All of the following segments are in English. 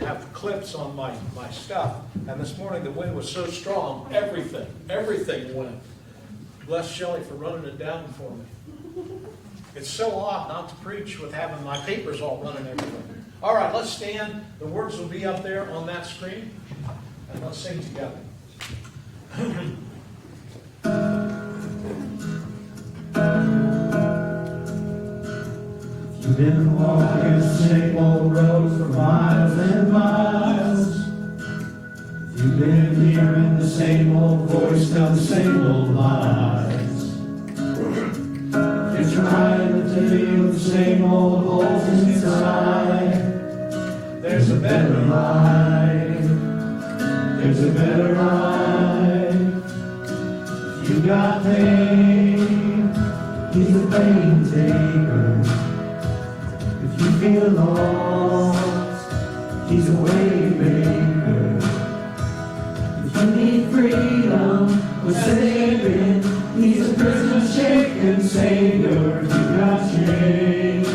have clips on my stuff. And this morning the wind was so strong, everything went. Bless Shelley for running it down for me. It's so odd not to preach with having my papers all running everywhere. All right, let's stand. The words will be up there on that screen. And let's sing together. You've been walking the same old road for miles and miles. You've been hearing the same old voice tell the same old lies. You're trying to fill the same old holes inside. There's a better life. There's a better life. You got pain. He's a pain taker. If you feel lost, he's a way maker. If you need freedom or saving, he's a prison shaking savior. If you got chains,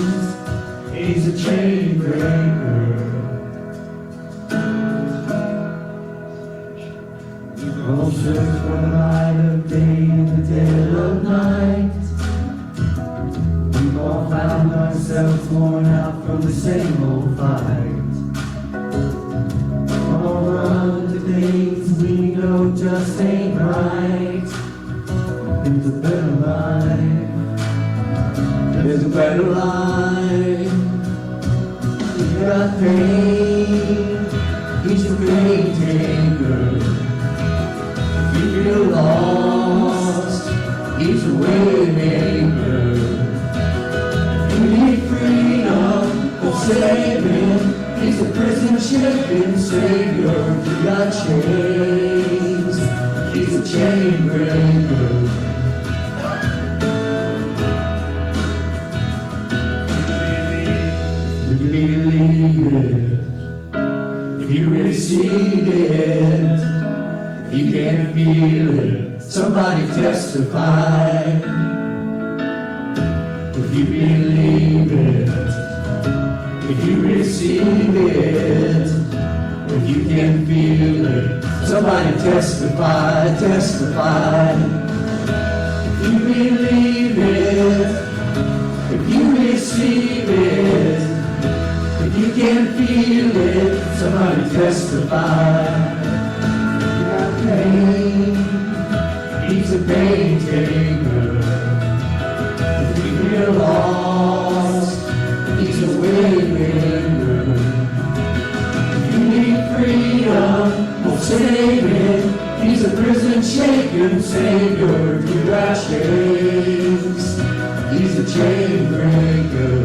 he's a chain breaker. We go search for the light of day in the dead of night. We've all found ourselves worn out from the same old fight. All run to things we know just ain't right. There's a better life. There's a better life. You got pain. He's a pain taker. If you feel lost, he's a way maker. You need freedom or saving, he's a prison shaking savior. You got chains, he's a chain breaker. If you believe it, if you receive it, you can feel it. Somebody testify. If you believe it, if you receive it, if you can feel it, somebody testify, testify. If you believe it, if you receive it, if you can feel it, somebody testify. You got pain, he's a pain taker. If you're lost, he's a way maker. If you need freedom or saving, he's a prison shaking savior. If you got chains, he's a chain breaker.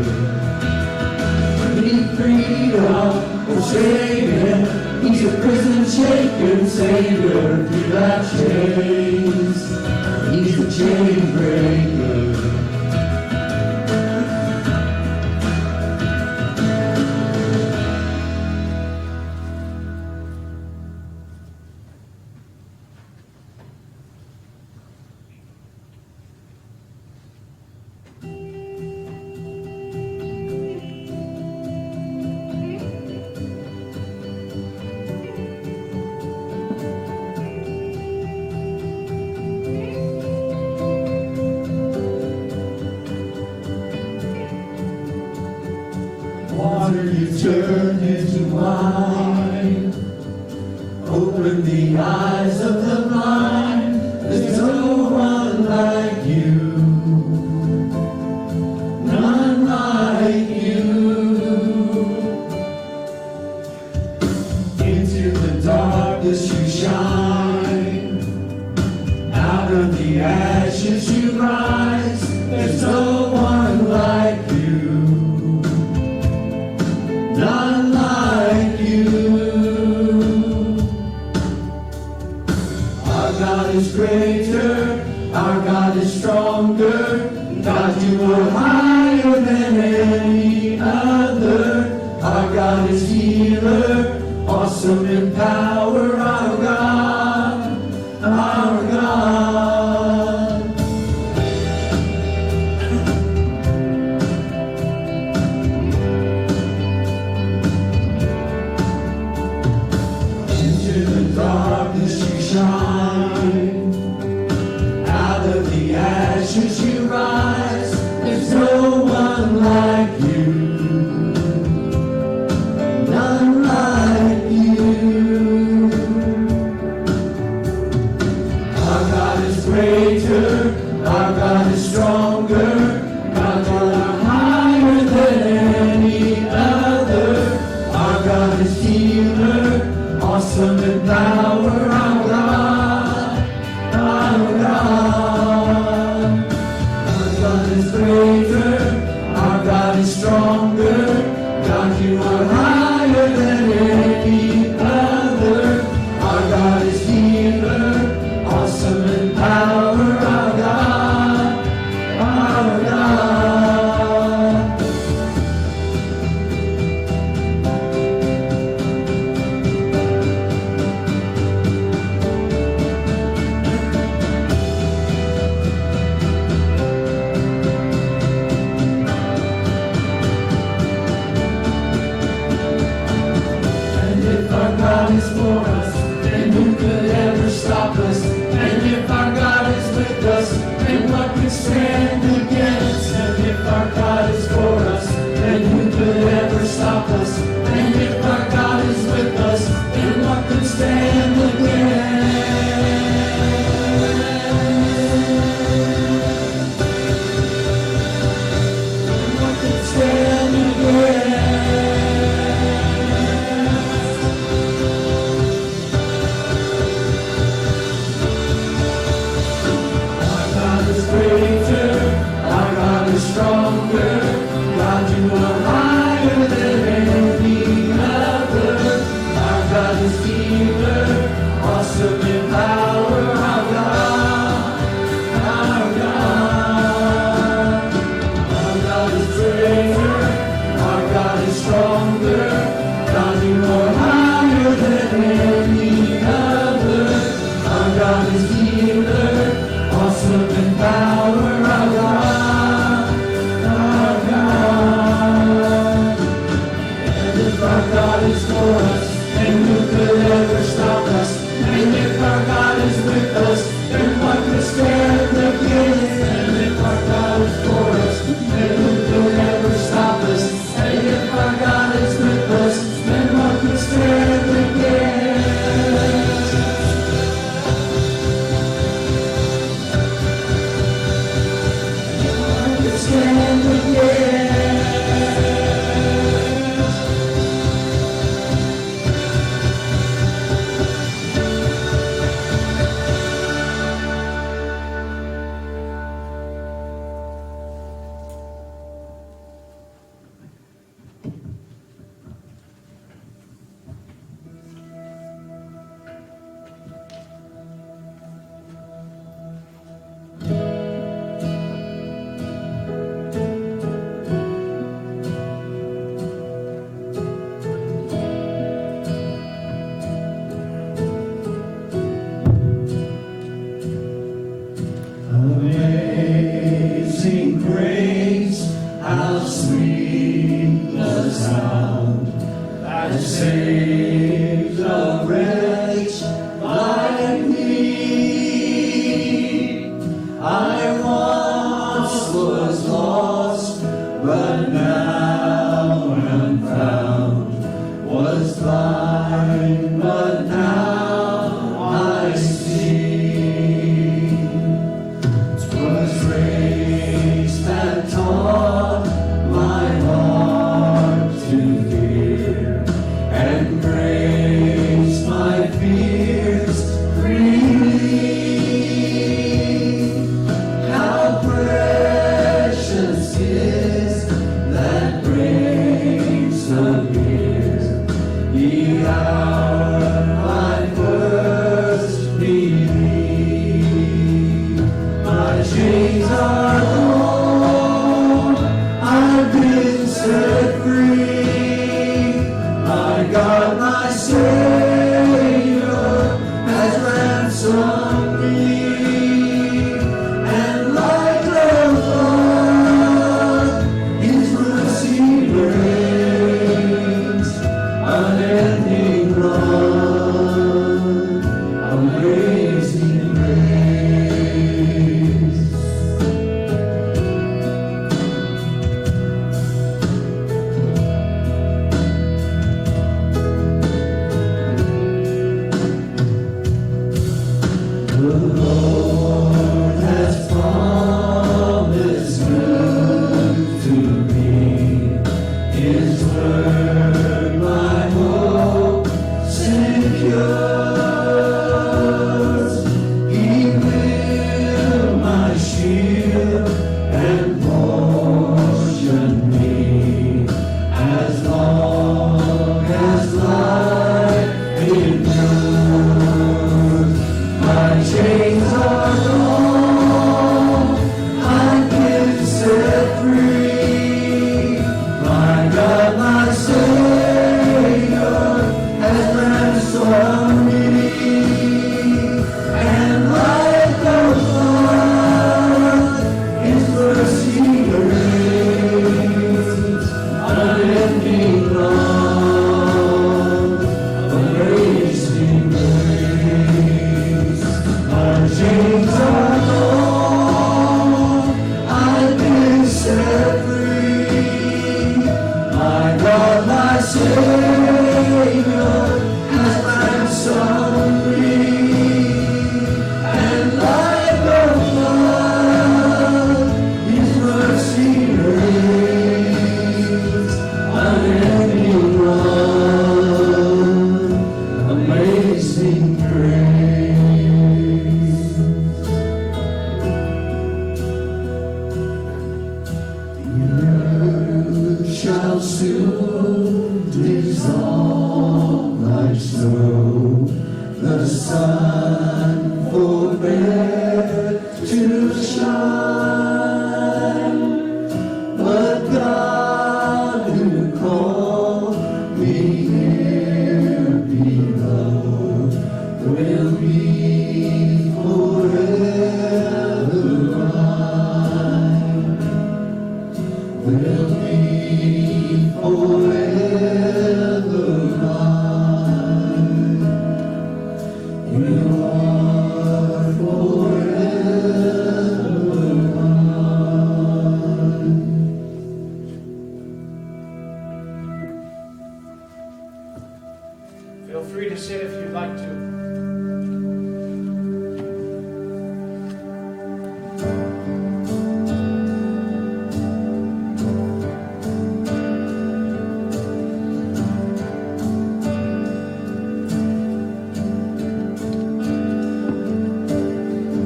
If you need freedom or saving, he's a prison shaking savior. If you got chains, he's a chain breaker. Water you turn into wine. Open the eyes of the blind. There's no one like you. None like you. Into the darkness you shine. Out of the ashes you rise. There's no one like you. None like you. shine. Out of the ashes you rise. There's no one like you. None like you. Our God is greater. Our God is stronger. God, you are higher than any other. Our God is healer, awesome in power. Our God, our God. Our God is greater. Our God is stronger. God, you are higher than any other. Our God is healer, awesome in power. Our God, our God. And if our God is for us, then who could ever stop us? And if our God is with us, then what could stand against? And if our God is for us, then who could ever stop us? And if our God is with us, then what could stand against? What could stand against? Our God is greater, our God is stronger. God, you are higher than any other. Our God is healer, awesome in power. Our God, our God. Our God is greater, our God is stronger. God, you are higher than any other. Our God is healer, awesome in power. Our God, our God. And if our God is for us, then who could ever stop us? And if our God is with us, then what could stand against? And if our God is for us, then who could ever stop us? And if our God is with us, then what could stand against? What could stand against? Amazing grace, how sweet the sound that saved a wretch like me. I once was lost, but now am found. Was blind, but now I see. 'Twas grace that taught my heart to fear, and grace my fears relieve. How precious is that grace appears, the hour I first believed. My chains are gone, I've been set free. My God, my Savior, has ransomed me. And like the flood, His mercy brings unending love. Amazing it yours. My chains are gone, I've been set free. My God, my Savior has ransomed me. And like the flood, His mercy reigns, unending love, amazing grace. My chains are gone, I've been set free. My God, my Savior has ransomed me. And like the flood, His mercy reigns, unending love, amazing grace. The earth shall soon dissolve like snow, the sun forbear to shine, but God who called me here below will be forever mine, will be forever mine. You are forever mine. Feel free to sit if you'd like to.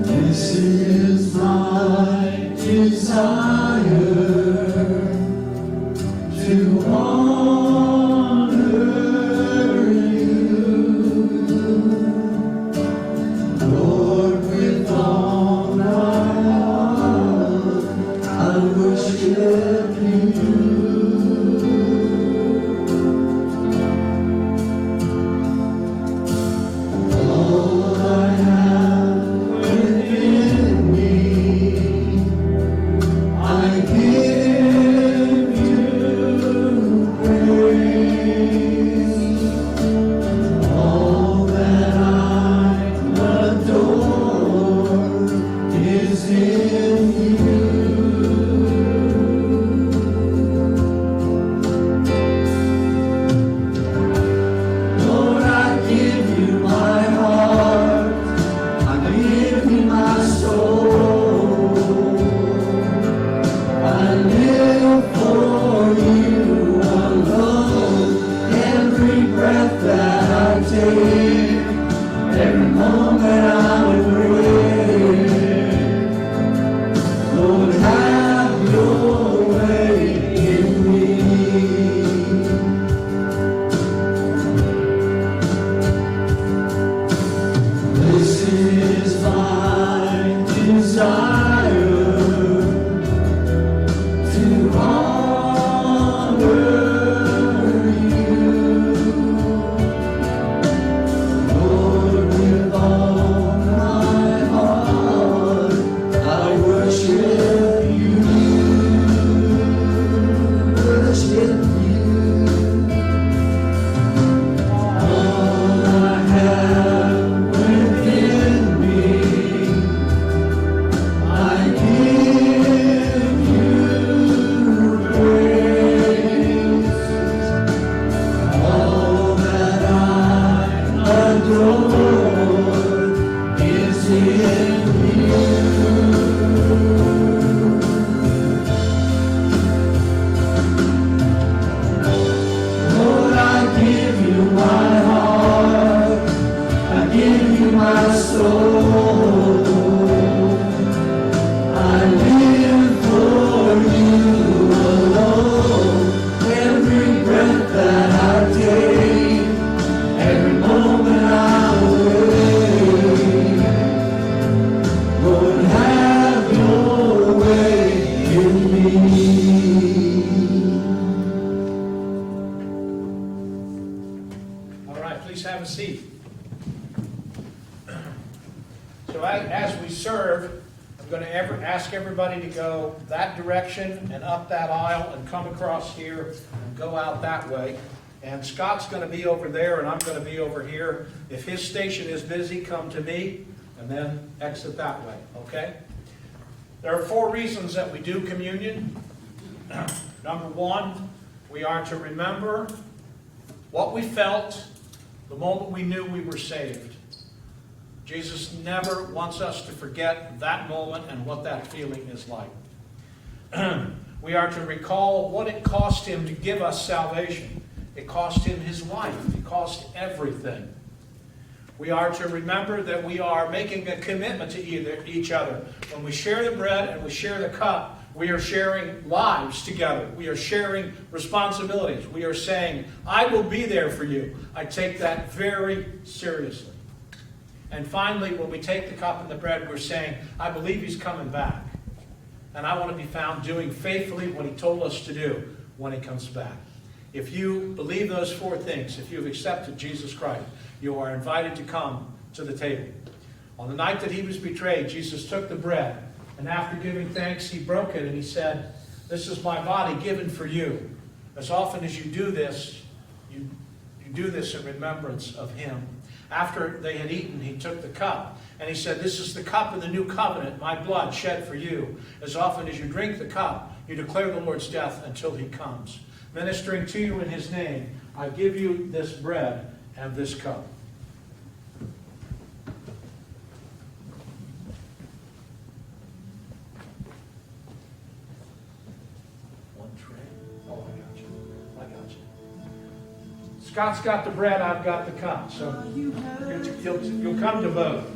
This is my desire, to honor you, Lord, with all my heart I worship you. All I have within me, I give you praise. All that I adore is in you. Lord, I give you my heart, I give you my soul. I live for you alone. Every breath that I take, every moment I'm awake. Lord, have your way in me. This is my desire, to honor you. side, please have a seat. So as we serve, I'm going to ask everybody to go that direction and up that aisle and come across here and go out that way. And Scott's going to be over there and I'm going to be over here. If his station is busy, come to me and then exit that way, okay? There are 4 reasons that we do communion. Number 1, we are to remember what we felt the moment we knew we were saved. Jesus never wants us to forget that moment and what that feeling is like. We are to recall what it cost him to give us salvation. It cost him his life. It cost everything. We are to remember that we are making a commitment to each other. When we share the bread and we share the cup, we are sharing lives together. We are sharing responsibilities. We are saying, I will be there for you. I take that very seriously. And finally, when we take the cup and the bread, we're saying, I believe he's coming back. And I want to be found doing faithfully what he told us to do when he comes back. If you believe those 4 things, if you've accepted Jesus Christ, you are invited to come to the table. On the night that he was betrayed, Jesus took the bread, and after giving thanks, he broke it, and he said, this is my body given for you. As often as you do this, you do this in remembrance of him. After they had eaten, he took the cup, and he said, this is the cup of the new covenant, my blood shed for you. As often as you drink the cup, you declare the Lord's death until he comes. Ministering to you in his name, I give you this bread and this cup. One tray. Oh, I got you. Scott's got the bread, I've got the cup. So you'll come to both.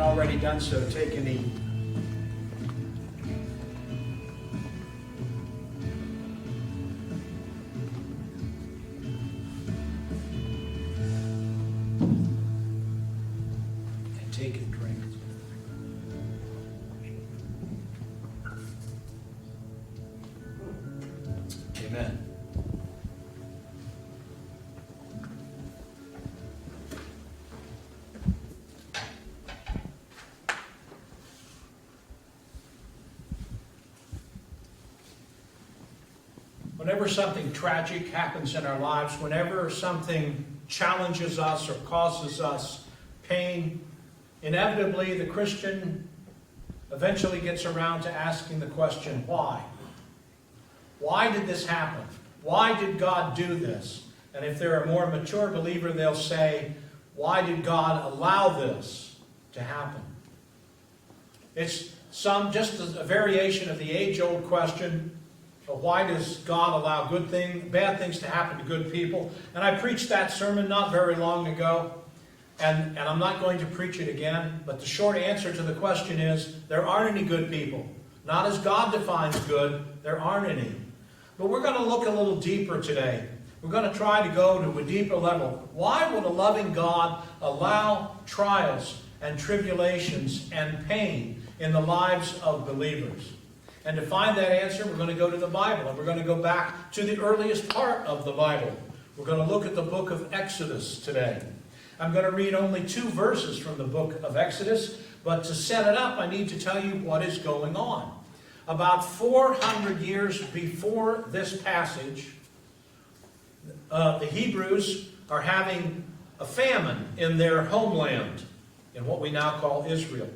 Already done so, take and eat. And take and drink. Amen. Whenever something tragic happens in our lives, whenever something challenges us or causes us pain, inevitably the Christian eventually gets around to asking the question, why? Why did this happen? Why did God do this? And if they're a more mature believer, they'll say, why did God allow this to happen? It's just a variation of the age-old question of why does God allow bad things to happen to good people? And I preached that sermon not very long ago, and I'm not going to preach it again, but the short answer to the question is, there aren't any good people. Not as God defines good, there aren't any. But we're going to look a little deeper today. We're going to try to go to a deeper level. Why would a loving God allow trials and tribulations and pain in the lives of believers? And to find that answer, we're going to go to the Bible, and we're going to go back to the earliest part of the Bible. We're going to look at the book of Exodus today. I'm going to read only 2 verses from the book of Exodus, but to set it up, I need to tell you what is going on. About 400 years before this passage, the Hebrews are having a famine in their homeland, in what we now call Israel.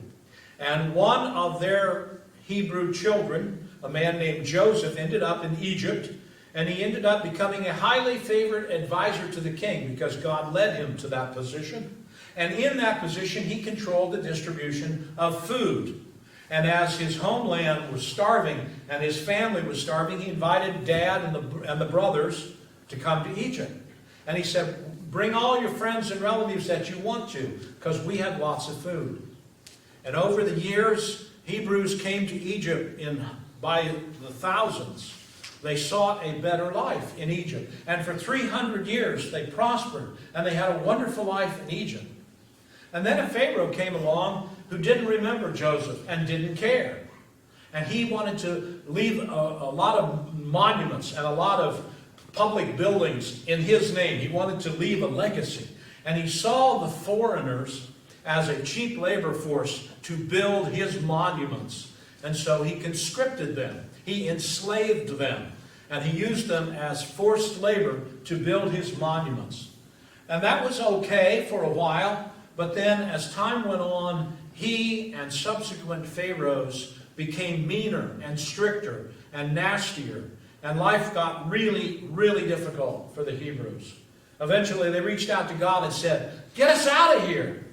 And one of their Hebrew children, a man named Joseph, ended up in Egypt, and he ended up becoming a highly favored advisor to the king because God led him to that position. And in that position, he controlled the distribution of food. And as his homeland was starving and his family was starving, he invited Dad and the brothers to come to Egypt. And he said, bring all your friends and relatives that you want to, because we have lots of food. And over the years, Hebrews came to Egypt by the thousands. They sought a better life in Egypt. And for 300 years, they prospered, and they had a wonderful life in Egypt. And then a Pharaoh came along who didn't remember Joseph and didn't care. And he wanted to leave a lot of monuments and a lot of public buildings in his name. He wanted to leave a legacy. And he saw the foreigners as a cheap labor force to build his monuments. And so he conscripted them. He enslaved them. And he used them as forced labor to build his monuments. And that was okay for a while. But then as time went on, he and subsequent pharaohs became meaner and stricter and nastier. And life got really, really difficult for the Hebrews. Eventually they reached out to God and said, get us out of here.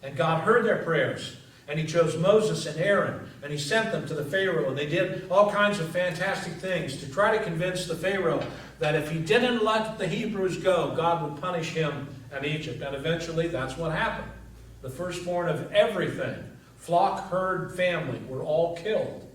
And God heard their prayers. And he chose Moses and Aaron. And he sent them to the Pharaoh. And they did all kinds of fantastic things to try to convince the Pharaoh that if he didn't let the Hebrews go, God would punish him and Egypt. And eventually that's what happened. The firstborn of everything, flock, herd, family, were all killed.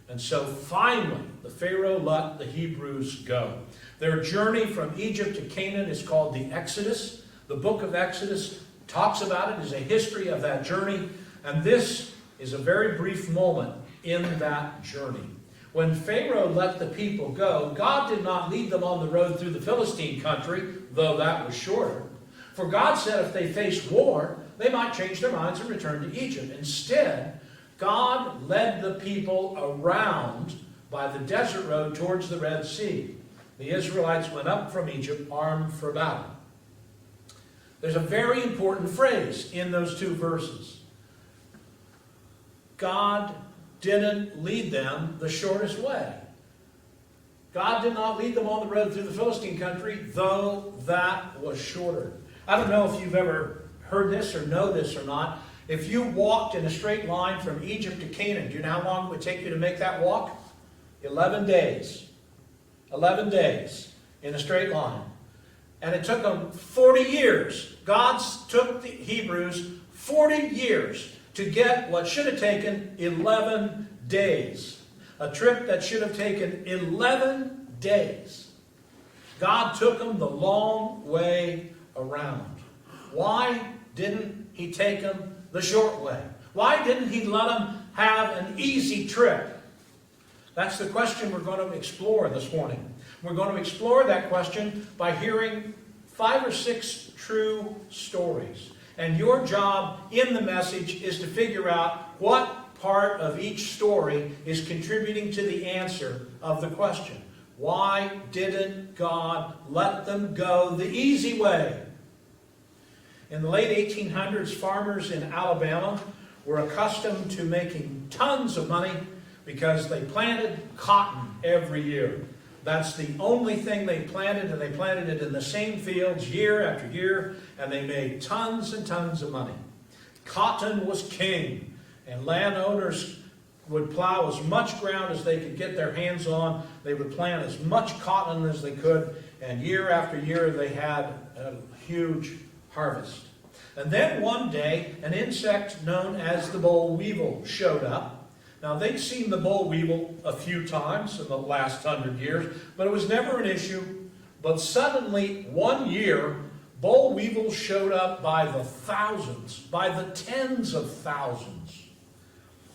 And so finally, the Pharaoh let the Hebrews go. Their journey from Egypt to Canaan is called the Exodus. The book of Exodus talks about it, is a history of that journey. And this is a very brief moment in that journey. When Pharaoh let the people go, God did not lead them on the road through the Philistine country, though that was shorter. For God said if they faced war, they might change their minds and return to Egypt. Instead, God led the people around by the desert road towards the Red Sea. The Israelites went up from Egypt armed for battle. There's a very important phrase in those 2 verses. God didn't lead them the shortest way. God did not lead them on the road through the Philistine country, though that was shorter. I don't know if you've ever heard this or know this or not. If you walked in a straight line from Egypt to Canaan, do you know how long it would take you to make that walk? 11 days. 11 days in a straight line. And it took them 40 years. God took the Hebrews 40 years to get what should have taken 11 days. A trip that should have taken 11 days. God took them the long way around. Why didn't he take them the short way? Why didn't he let them have an easy trip? That's the question we're going to explore this morning. We're going to explore that question by hearing 5 or 6 true stories. And your job in the message is to figure out what part of each story is contributing to the answer of the question. Why didn't God let them go the easy way? In the late 1800s, farmers in Alabama were accustomed to making tons of money because they planted cotton every year. That's the only thing they planted, and they planted it in the same fields year after year, and they made tons and tons of money. Cotton was king, and landowners would plow as much ground as they could get their hands on. They would plant as much cotton as they could, and year after year they had a huge harvest. And then one day, an insect known as the boll weevil showed up. Now, they'd seen the boll weevil a few times in the last 100 years, but it was never an issue. But suddenly, one year, boll weevils showed up by the thousands, by the tens of thousands.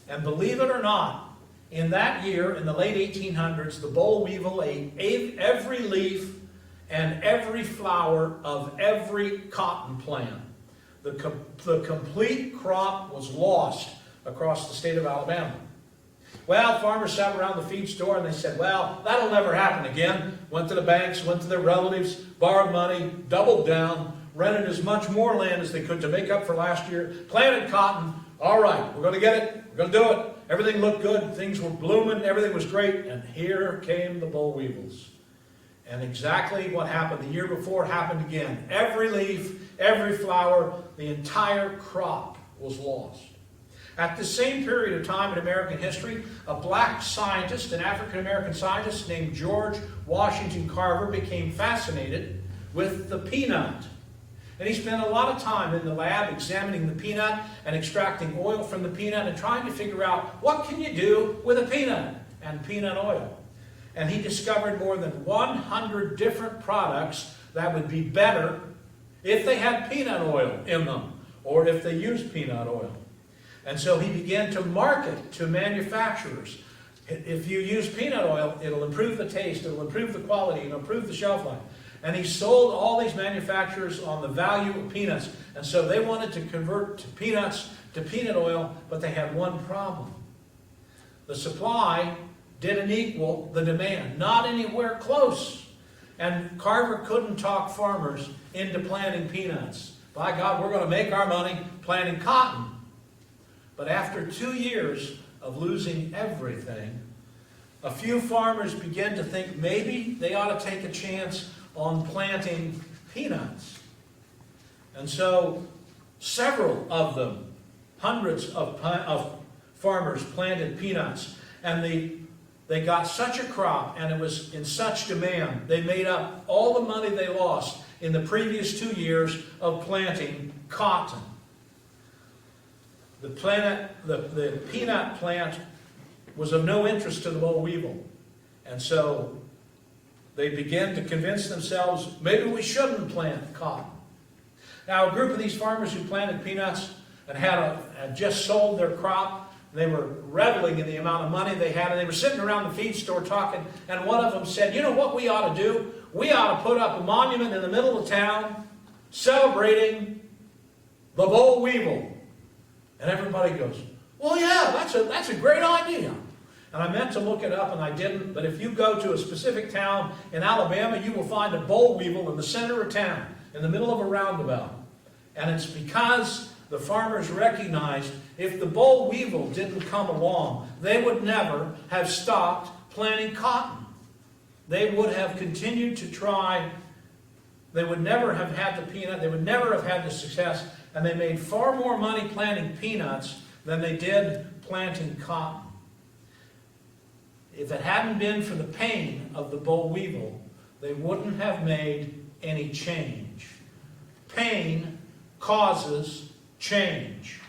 And believe it or not, in that year, in the late 1800s, the boll weevil ate every leaf and every flower of every cotton plant. The complete crop was lost across the state of Alabama. Well, farmers sat around the feed store and they said, well, that'll never happen again. Went to the banks, went to their relatives, borrowed money, doubled down, rented as much more land as they could to make up for last year, planted cotton. All right, we're going to get it. We're going to do it. Everything looked good. Things were blooming. Everything was great. And here came the boll weevils. And exactly what happened the year before happened again. Every leaf, every flower, the entire crop was lost. At the same period of time in American history, a black scientist, an African-American scientist named George Washington Carver, became fascinated with the peanut. And he spent a lot of time in the lab examining the peanut and extracting oil from the peanut and trying to figure out what can you do with a peanut and peanut oil. And he discovered more than 100 different products that would be better if they had peanut oil in them or if they used peanut oil. And so he began to market to manufacturers. If you use peanut oil, it'll improve the taste, it'll improve the quality, it'll improve the shelf life. And he sold all these manufacturers on the value of peanuts. And so they wanted to convert to peanuts to peanut oil, but they had one problem. The supply didn't equal the demand, not anywhere close. And Carver couldn't talk farmers into planting peanuts. By God, we're going to make our money planting cotton. But after 2 years of losing everything, a few farmers began to think maybe they ought to take a chance on planting peanuts. And so several of them, hundreds of farmers planted peanuts. And they got such a crop, and it was in such demand, they made up all the money they lost in the previous 2 years of planting cotton. The peanut plant was of no interest to the boll weevil. And so they began to convince themselves, maybe we shouldn't plant cotton. Now, a group of these farmers who planted peanuts and had just sold their crop, they were reveling in the amount of money they had, and they were sitting around the feed store talking, and one of them said, you know what we ought to do? We ought to put up a monument in the middle of town celebrating the boll weevil. And everybody goes, well, yeah, that's a great idea. And I meant to look it up, and I didn't. But if you go to a specific town in Alabama, you will find a boll weevil in the center of town, in the middle of a roundabout. And it's because the farmers recognized if the boll weevil didn't come along, they would never have stopped planting cotton. They would have continued to try. They would never have had the peanut. They would never have had the success. And they made far more money planting peanuts than they did planting cotton. If it hadn't been for the pain of the boll weevil, they wouldn't have made any change. Pain causes change.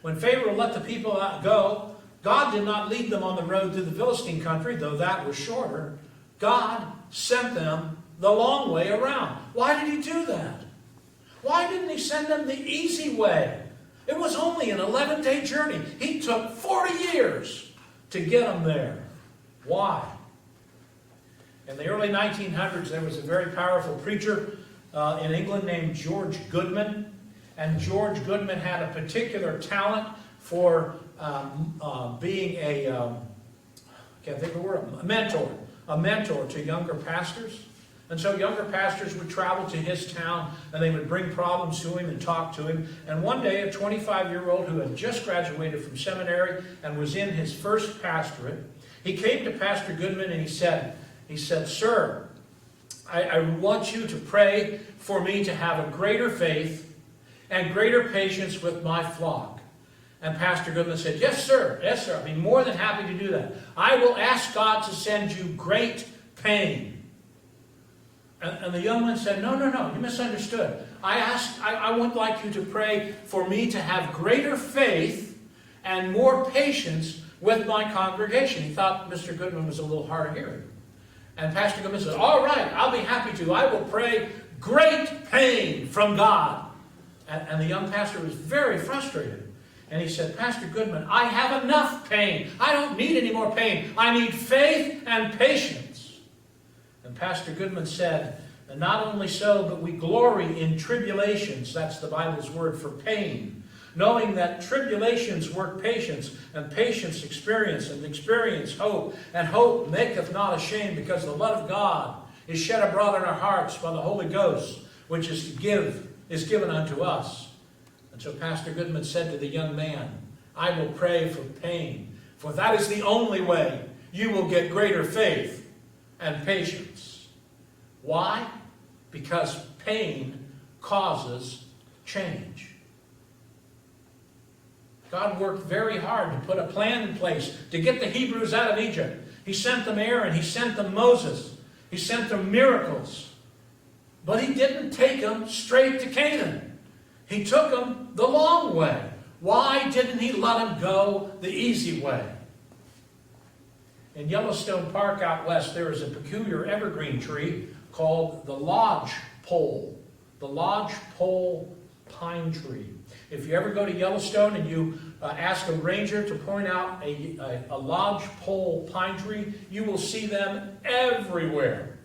When Pharaoh let the people go, God did not lead them on the road through the Philistine country, though that was shorter. God sent them the long way around. Why did he do that? Why didn't he send them the easy way? It was only an 11-day journey. He took 40 years to get them there. Why? In the early 1900s, there was a very powerful preacher in England named George Goodman. And George Goodman had a particular talent for being a mentor to younger pastors. And so younger pastors would travel to his town, and they would bring problems to him and talk to him. And one day, a 25-year-old who had just graduated from seminary and was in his first pastorate, He came to Pastor Goodman and he said, "Sir, I want you to pray for me to have a greater faith and greater patience with my flock." And Pastor Goodman said, "Yes, sir. Yes, sir. I'd be more than happy to do that. I will ask God to send you great pain." And the young man said, No, you misunderstood. I would like you to pray for me to have greater faith and more patience with my congregation. He thought Mr. Goodman was a little hard of hearing. And Pastor Goodman said, "All right, I'll be happy to. I will pray great pain from God." And the young pastor was very frustrated. And he said, "Pastor Goodman, I have enough pain. I don't need any more pain. I need faith and patience." And Pastor Goodman said, "And not only so, but we glory in tribulations." That's the Bible's word for pain. "Knowing that tribulations work patience, and patience experience, and experience hope. And hope maketh not ashamed, because the love of God is shed abroad in our hearts by the Holy Ghost, which is given unto us." And so Pastor Goodman said to the young man, "I will pray for pain, for that is the only way you will get greater faith and patience." Why? Because pain causes change. God worked very hard to put a plan in place to get the Hebrews out of Egypt. He sent them Aaron. He sent them Moses. He sent them miracles. But he didn't take them straight to Canaan. He took them the long way. Why didn't he let them go the easy way? In Yellowstone Park out west, there is a peculiar evergreen tree called the lodgepole. The lodgepole pine tree. If you ever go to Yellowstone and you ask a ranger to point out a lodgepole pine tree, you will see them everywhere.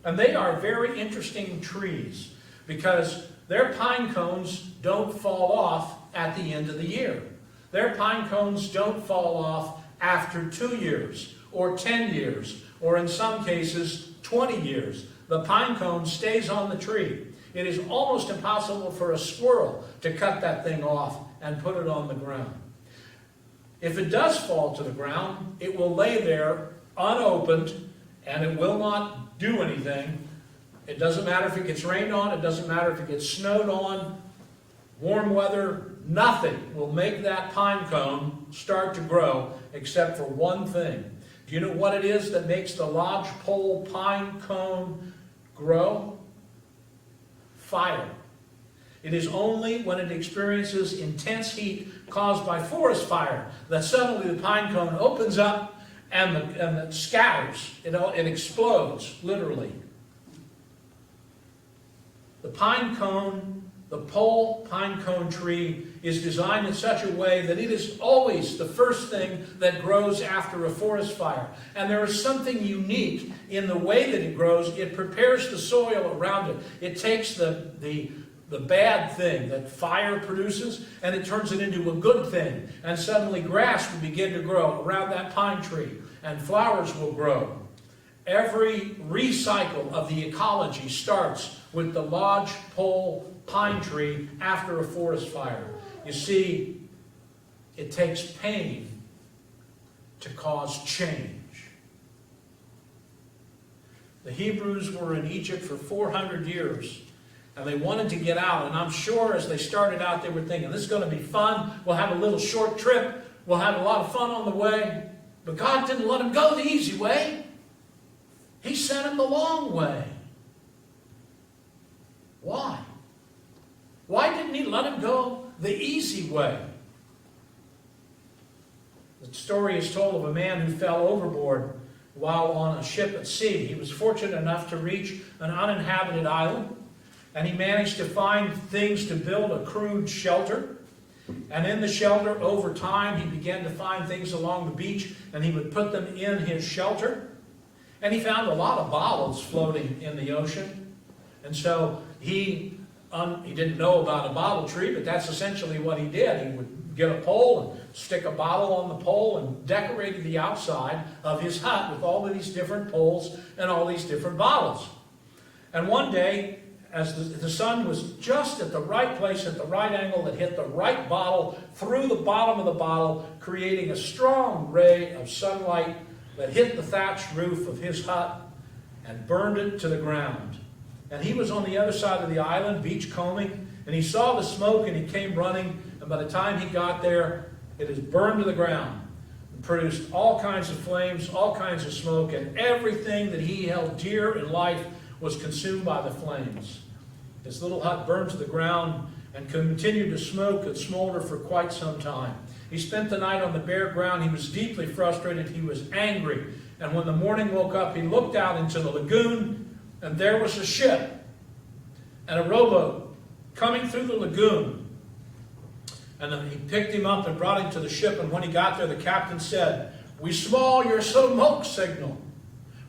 And they are very interesting trees because their pine cones don't fall off at the end of the year. Their pine cones don't fall off after 2 years or 10 years or in some cases 20 years. The pine cone stays on the tree. It is almost impossible for a squirrel to cut that thing off and put it on the ground. If it does fall to the ground, it will lay there unopened and it will not do anything. It doesn't matter if it gets rained on, it doesn't matter if it gets snowed on, warm weather, nothing will make that pine cone start to grow except for one thing. Do you know what it is that makes the lodgepole pine cone grow? Fire. It is only when it experiences intense heat caused by forest fire that suddenly the pine cone opens up and it scatters. It explodes, literally. The pine cone, the pole pine cone tree is designed in such a way that it is always the first thing that grows after a forest fire. And there is something unique in the way that it grows. It prepares the soil around it. It takes the bad thing that fire produces and it turns it into a good thing. And suddenly grass will begin to grow around that pine tree and flowers will grow. Every recycle of the ecology starts with the lodgepole pine tree after a forest fire. You see, it takes pain to cause change. The Hebrews were in Egypt for 400 years, and they wanted to get out. And I'm sure as they started out, they were thinking, this is going to be fun. We'll have a little short trip. We'll have a lot of fun on the way. But God didn't let them go the easy way. He sent them the long way. Why? Why didn't he let him go the easy way? The story is told of a man who fell overboard while on a ship at sea. He was fortunate enough to reach an uninhabited island, and he managed to find things to build a crude shelter. And in the shelter, over time, he began to find things along the beach, and he would put them in his shelter. And he found a lot of bottles floating in the ocean. And so he didn't know about a bottle tree, but that's essentially what he did. He would get a pole and stick a bottle on the pole and decorated the outside of his hut with all of these different poles and all these different bottles. And one day, as the sun was just at the right place, at the right angle, it hit the right bottle through the bottom of the bottle, creating a strong ray of sunlight that hit the thatched roof of his hut and burned it to the ground. And he was on the other side of the island, beachcombing, and he saw the smoke and he came running, and by the time he got there, it is burned to the ground and produced all kinds of flames, all kinds of smoke, and everything that he held dear in life was consumed by the flames. His little hut burned to the ground and continued to smoke and smolder for quite some time. He spent the night on the bare ground. He was deeply frustrated. He was angry. And when the morning woke up, he looked out into the lagoon, and there was a ship and a rowboat coming through the lagoon. And then he picked him up and brought him to the ship. And when he got there, the captain said, "We saw your smoke signal.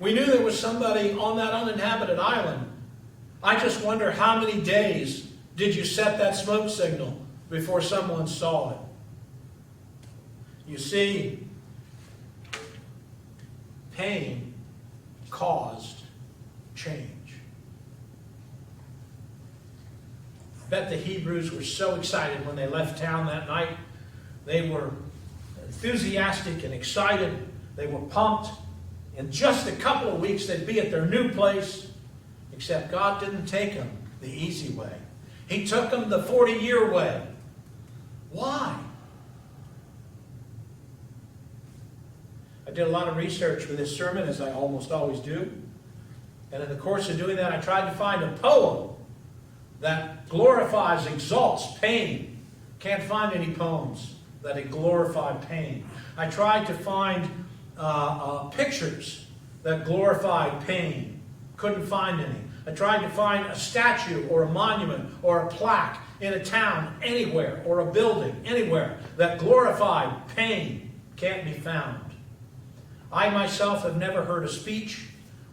We knew there was somebody on that uninhabited island. I just wonder how many days did you set that smoke signal before someone saw it?" You see, pain caused change. I bet the Hebrews were so excited when they left town that night. They were enthusiastic and excited. They were pumped. In just a couple of weeks, they'd be at their new place. Except God didn't take them the easy way. He took them the 40-year way. Why? I did a lot of research for this sermon, as I almost always do. And in the course of doing that, I tried to find a poem that glorifies, exalts pain. Can't find any poems that glorify pain. I tried to find pictures that glorified pain. Couldn't find any. I tried to find a statue or a monument or a plaque in a town anywhere, or a building anywhere that glorified pain. Can't be found. I myself have never heard a speech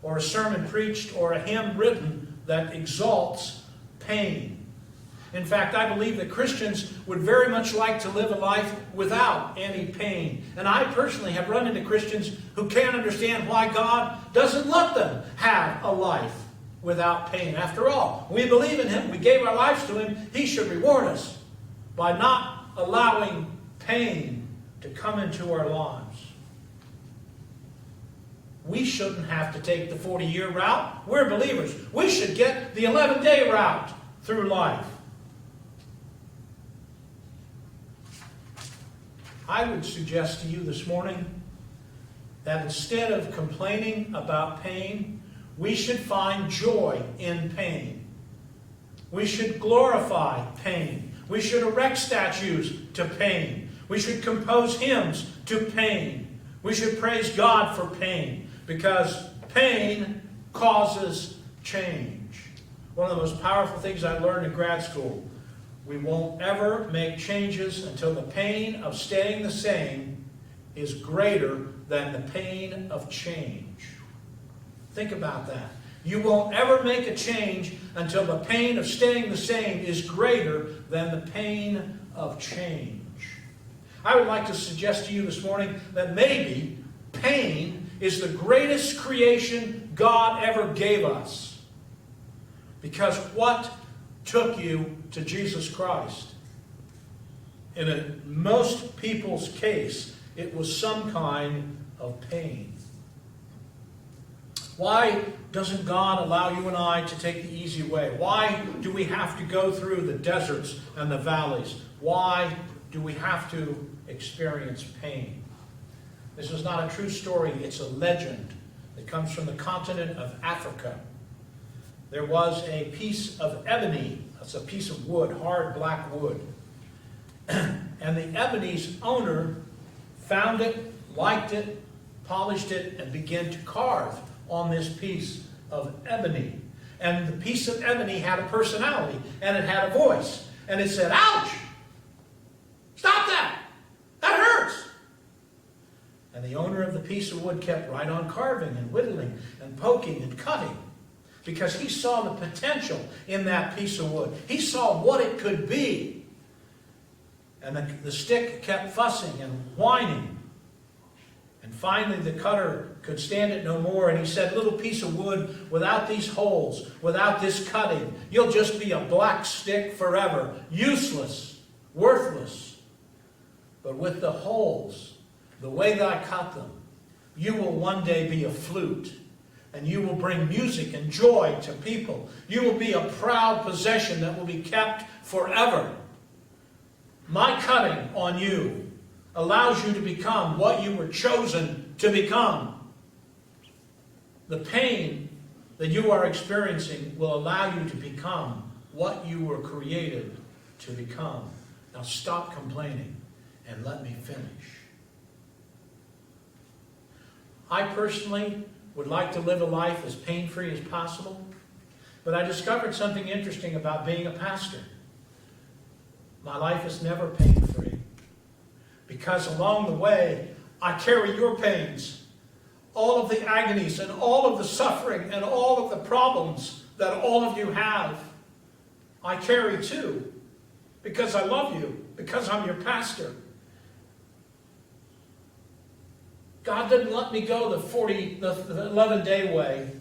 or a sermon preached or a hymn written that exalts pain. In fact, I believe that Christians would very much like to live a life without any pain. And I personally have run into Christians who can't understand why God doesn't let them have a life without pain. After all, we believe in Him. We gave our lives to Him. He should reward us by not allowing pain to come into our lives. We shouldn't have to take the 40-year route. We're believers. We should get the 11-day route through life. I would suggest to you this morning that instead of complaining about pain, we should find joy in pain. We should glorify pain. We should erect statues to pain. We should compose hymns to pain. We should praise God for pain, because pain causes change. One of the most powerful things I learned in grad school: we won't ever make changes until the pain of staying the same is greater than the pain of change. Think about that. You won't ever make a change until the pain of staying the same is greater than the pain of change. I would like to suggest to you this morning that maybe pain is the greatest creation God ever gave us. Because what took you to Jesus Christ? In most people's case, it was some kind of pain. Why doesn't God allow you and I to take the easy way? Why do we have to go through the deserts and the valleys? Why do we have to experience pain? This is not a true story. It's a legend that comes from the continent of Africa. There was a piece of ebony. That's a piece of wood, hard black wood. And the ebony's owner found it, liked it, polished it, and began to carve on this piece of ebony. And the piece of ebony had a personality, and it had a voice. And it said, "Ouch! Stop that! That hurts!" And the owner of the piece of wood kept right on carving and whittling and poking and cutting, because he saw the potential in that piece of wood. He saw what it could be. And the stick kept fussing and whining. And finally the cutter could stand it no more, and he said, "Little piece of wood, without these holes, without this cutting, you'll just be a black stick forever, useless, worthless. But with the holes, the way that I cut them, You will one day be a flute, and you will bring music and joy to people. You will be a proud possession that will be kept forever. My cutting on you allows you to become what you were chosen to become. The pain that you are experiencing will allow you to become what you were created to become. Now stop complaining and let me finish. I personally would like to live a life as pain-free as possible, but I discovered something interesting about being a pastor. My life is never pain-free, because along the way, I carry your pains, all of the agonies and all of the suffering and all of the problems that all of you have. I carry too, because I love you, because I'm your pastor. God didn't let me go the 11-day way.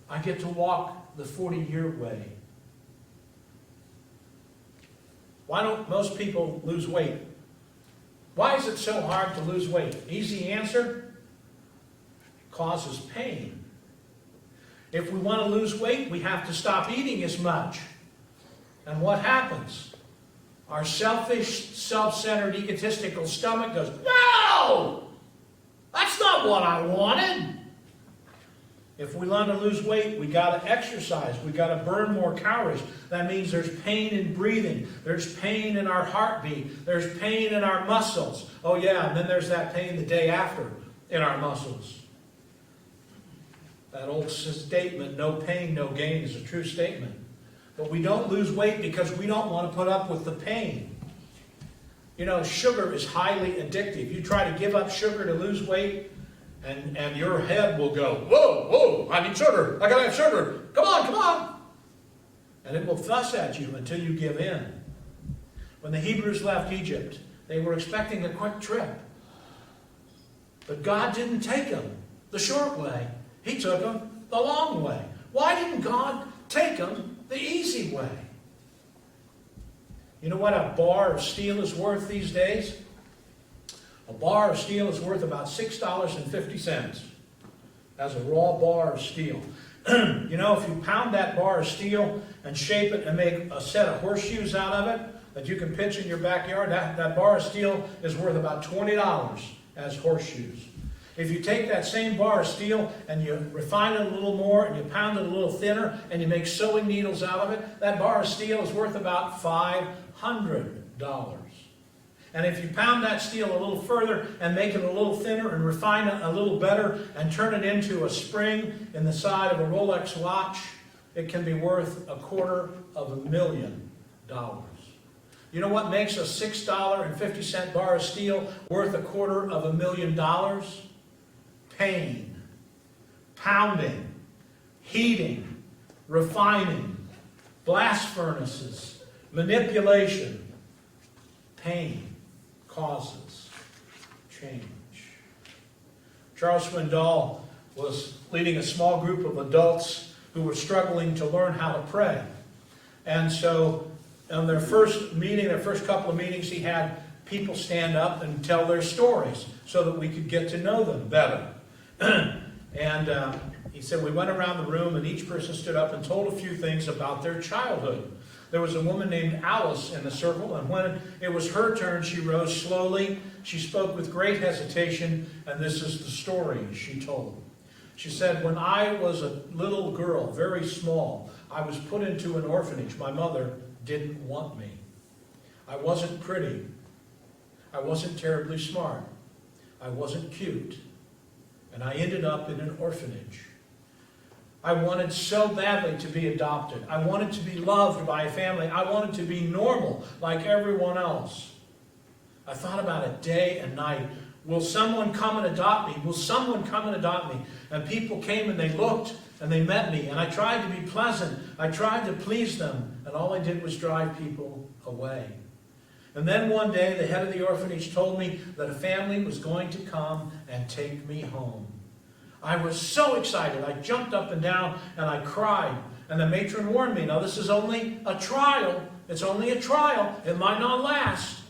I get to walk the 40-year way. Why don't most people lose weight? Why is it so hard to lose weight? Easy answer: causes pain. If we want to lose weight, we have to stop eating as much. And what happens? Our selfish, self-centered, egotistical stomach goes, "No! That's not what I wanted." If we want to lose weight, we got to exercise. We got to burn more calories. That means there's pain in breathing. There's pain in our heartbeat. There's pain in our muscles. Oh yeah, and then there's that pain the day after in our muscles. That old statement, no pain, no gain, is a true statement. But we don't lose weight because we don't want to put up with the pain. You know, sugar is highly addictive. You try to give up sugar to lose weight, and your head will go, "Whoa, whoa, I need sugar. I got to have sugar. Come on, come on." And it will fuss at you until you give in. When the Hebrews left Egypt, they were expecting a quick trip. But God didn't take them the short way. He took them the long way. Why didn't God take them the easy way? You know what a bar of steel is worth these days? A bar of steel is worth about $6.50 as a raw bar of steel. You know, if you pound that bar of steel and shape it and make a set of horseshoes out of it that you can pitch in your backyard, that bar of steel is worth about $20 as horseshoes. If you take that same bar of steel and you refine it a little more and you pound it a little thinner and you make sewing needles out of it, that bar of steel is worth about $500. And if you pound that steel a little further and make it a little thinner and refine it a little better and turn it into a spring in the side of a Rolex watch, it can be worth $250,000. You know what makes a $6.50 bar of steel worth $250,000? Pain, pounding, heating, refining, blast furnaces, manipulation. Pain causes change. Charles Swindoll was leading a small group of adults who were struggling to learn how to pray. And so on their first meeting, their first couple of meetings, he had people stand up and tell their stories so that we could get to know them better. And he said, we went around the room and each person stood up and told a few things about their childhood. There was a woman named Alice in the circle, and when it was her turn, she rose slowly. She spoke with great hesitation, and this is the story she told. She said, when I was a little girl, very small, I was put into an orphanage. My mother didn't want me. I wasn't pretty. I wasn't terribly smart. I wasn't cute. And I ended up in an orphanage. I wanted so badly to be adopted. I wanted to be loved by a family. I wanted to be normal like everyone else. I thought about it day and night. Will someone come and adopt me? Will someone come and adopt me? And people came and they looked and they met me. And I tried to be pleasant. I tried to please them. And all I did was drive people away. And then one day, the head of the orphanage told me that a family was going to come and take me home. I was so excited. I jumped up and down and I cried. And the matron warned me, now this is only a trial. It's only a trial. It might not last.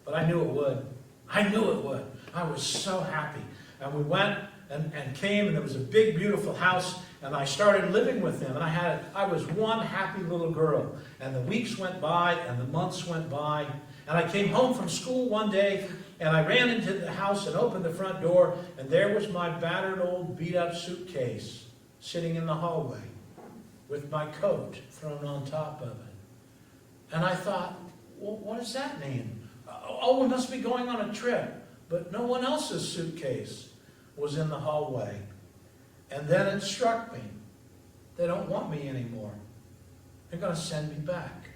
But I knew it would. I knew it would. I was so happy. And we went and came, and there was a big, beautiful house, and I started living with them. And I was one happy little girl. And the weeks went by, and the months went by. And I came home from school one day, and I ran into the house and opened the front door, and there was my battered old beat-up suitcase sitting in the hallway with my coat thrown on top of it. And I thought, well, what does that mean? Oh, we must be going on a trip. But no one else's suitcase was in the hallway. And then it struck me. They don't want me anymore. They're going to send me back.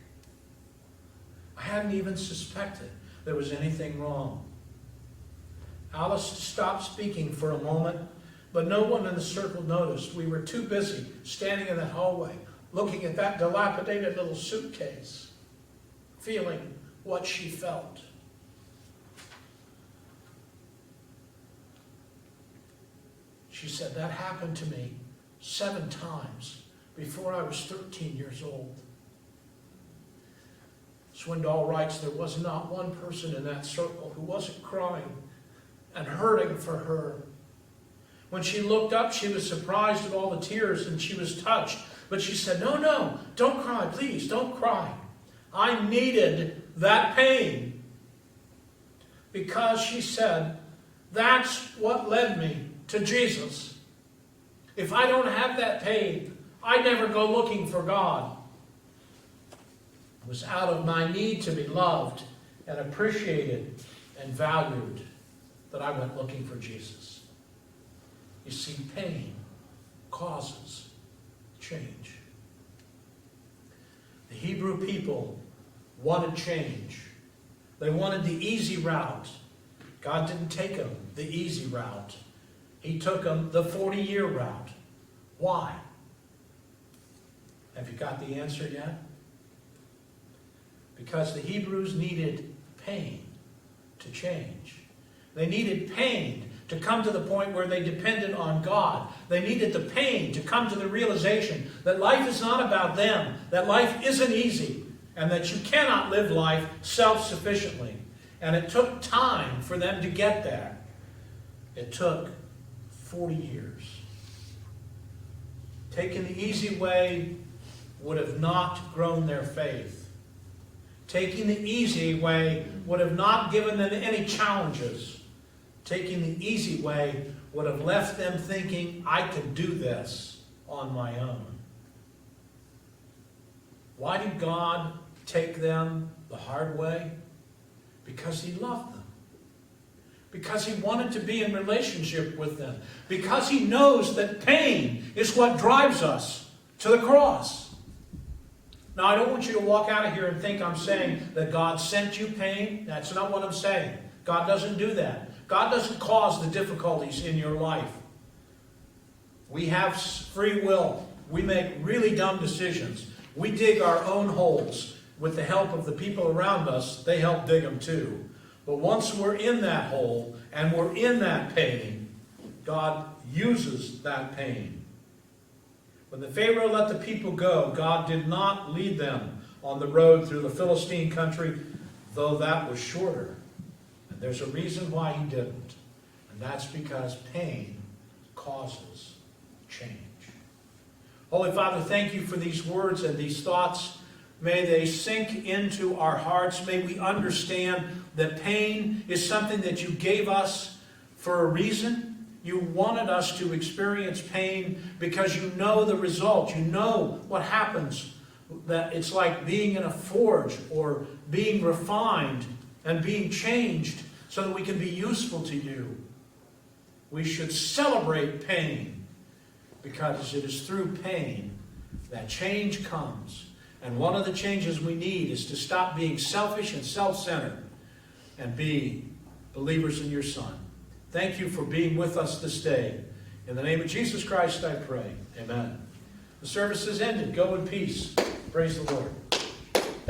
I hadn't even suspected there was anything wrong. Alice stopped speaking for a moment, but no one in the circle noticed. We were too busy standing in that hallway, looking at that dilapidated little suitcase, feeling what she felt. She said, that happened to me 7 times before I was 13 years old. Swindoll writes, there was not one person in that circle who wasn't crying and hurting for her. When she looked up, she was surprised at all the tears and she was touched. But she said, no, don't cry, please, don't cry. I needed that pain. Because she said, that's what led me to Jesus. If I don't have that pain, I never go looking for God. It was out of my need to be loved and appreciated and valued that I went looking for Jesus. You see, pain causes change. The Hebrew people wanted change. They wanted the easy route. God didn't take them the easy route. He took them the 40-year route. Why? Have you got the answer yet? Because the Hebrews needed pain to change. They needed pain to come to the point where they depended on God. They needed the pain to come to the realization that life is not about them, that life isn't easy, and that you cannot live life self-sufficiently. And it took time for them to get there. It took 40 years. Taking the easy way would have not grown their faith. Taking the easy way would have not given them any challenges. Taking the easy way would have left them thinking, I could do this on my own. Why did God take them the hard way? Because He loved them. Because He wanted to be in relationship with them. Because He knows that pain is what drives us to the cross. Now, I don't want you to walk out of here and think I'm saying that God sent you pain. That's not what I'm saying. God doesn't do that. God doesn't cause the difficulties in your life. We have free will. We make really dumb decisions. We dig our own holes. With the help of the people around us, they help dig them too. But once we're in that hole and we're in that pain, God uses that pain. When the Pharaoh let the people go, God did not lead them on the road through the Philistine country, though that was shorter. And there's a reason why He didn't. And that's because pain causes change. Holy Father, thank You for these words and these thoughts. May they sink into our hearts. May we understand that pain is something that You gave us for a reason. You wanted us to experience pain because You know the result. You know what happens. That it's like being in a forge or being refined and being changed so that we can be useful to You. We should celebrate pain because it is through pain that change comes. And one of the changes we need is to stop being selfish and self-centered and be believers in Your Son. Thank You for being with us this day. In the name of Jesus Christ I pray. Amen. The service is ended. Go in peace. Praise the Lord.